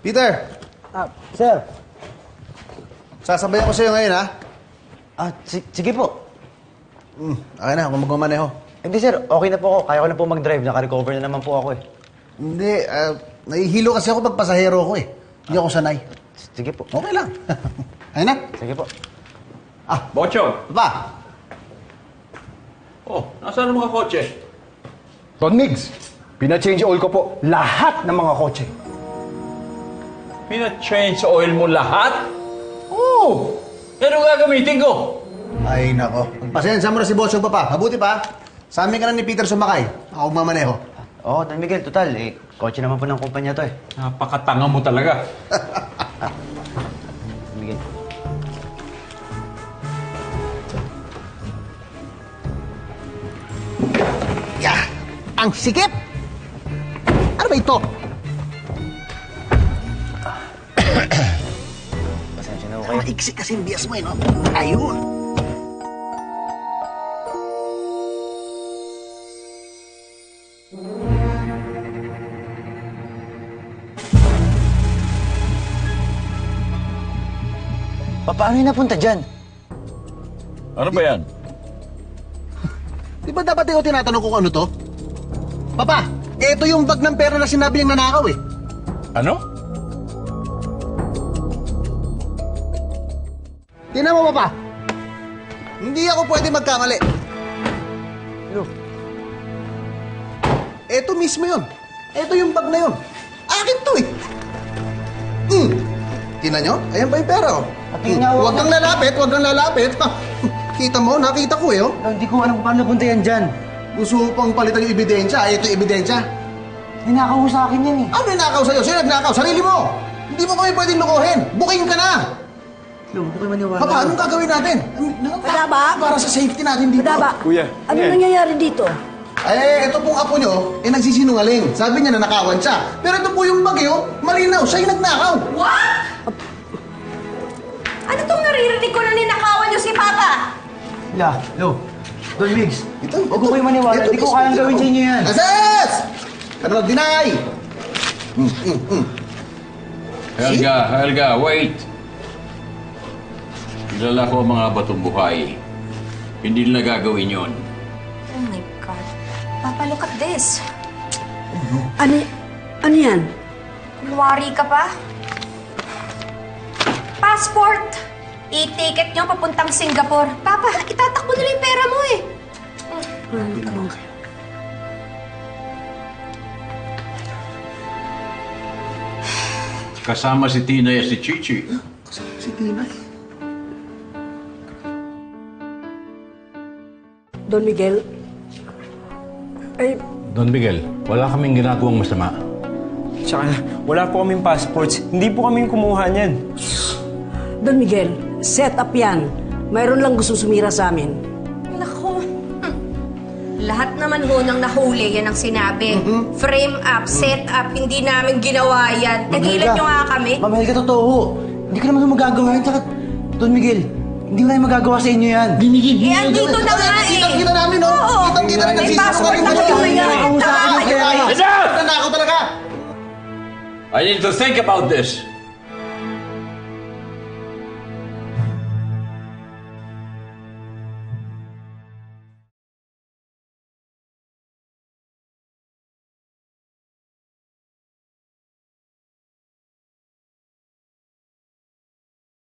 Peter! Sir. Sasabayan ko sa'yo ngayon, ha? Sige po. Okay na, kung magmamaneho. Hindi sir, okay na po ako. Kaya ko na po mag-drive. Naka-recover na naman po ako eh. Hindi, nahihilo kasi ako pag pasahero ko eh. Hindi ako sanay. Sige po. Okay lang. Ayun na. Sige po. Bocho! Pa! Oh, nasaan ang mga kotse? Don Migs, pina-change oil ko po lahat ng mga kotse. Pina-change oil mo lahat? Oo! Pero gagamitin ko? Ay, nako. Pasensya mo na si Bossong Papa. Mabuti pa. Sa amin ka na ni Peter sumakay. Ako magmamaneho. Oo, Don Miguel, total. Kotse naman po ng kumpanya to eh. Napakatanga mo talaga. Don Miguel. Yeah! Ang sikip! Ano ba ito? Pasensya na po kayo. Maiksi kasi yung bias mo eh, no? Ayun! Paano yung napunta dyan? Ano ba yan? Di ba dapat ikaw tinatanong kung ano to? Papa, eto yung bag ng pera na sinabi niyang nanakaw eh. Ano? Tingnan mo, Papa. Hindi ako pwede magkamali. Ano? Eto mismo yun. Eto yung bag na yun. Akin to eh. Tingnan nyo? Ayan pa yung pera oh. Huwag kang lalapit, huwag kang lalapit. Kita mo, nakita ko eh oh. Hindi ko alam kung paano napunta yan dyan. Gusto pang palitan yung ebidensya. Ito yung ebidensya. Ninakaw mo sa akin yan eh. Ano ninakaw sa'yo? Sino nagnakaw? Sarili mo! Hindi mo kami pwedeng lukuhin. Buking ka na! Huwag ko kayo maniwala. Papa, anong gagawin natin? Madaba? Para sa safety natin dito. Madaba, Kuya, ano nangyayari dito? Eh, ito pong apo nyo, nagsisinungaling. Sabi niya na nakawan siya. Pero ito po yung bagyo, malinaw, siya yung nagnakaw. What? Ano tong naririnig ko na ninakawan niyo si Papa? Lo. Don Migs. Ito, Huwag ko kayo maniwala. Hindi ko kayang gawin sa inyo yan. Ases! Ano mag-deny? Helga, wait! Kilala ko ang mga batong buhay. Hindi nila gagawin yon. Oh my God. Papa, look at this. Ano yan? Kunwari ka pa? Passport! I-ticket niyo papuntang Singapore. Papa, itatakbo nila yung pera mo eh. Kasama si Tina at si Chichi. Si Tina. Don Miguel? Don Miguel, wala kaming ginagawang masama. Tsaka wala po kaming passports. Hindi po kami kumuha niyan. Don Miguel, set up yan. Mayroon lang gusto sumira sa amin. Nako. Lahat naman ho nang nahuli, yan ang sinabi. Frame up, set up, hindi namin ginawa yan. Nagilan niyo nga kami. Ma'am Helga, totoo. Hindi ko naman magagawa yan. Tsaka, Don Miguel, hindi ko na magagawa sa inyo yan. Eh, andito na nga eh. Kitang-kita namin, no? Oo. Kitang-kita na May passport na kayo nagsisinungaling. ngayon. Nanakaw talaga. Enough! Nanakaw talaga. I need to think about this.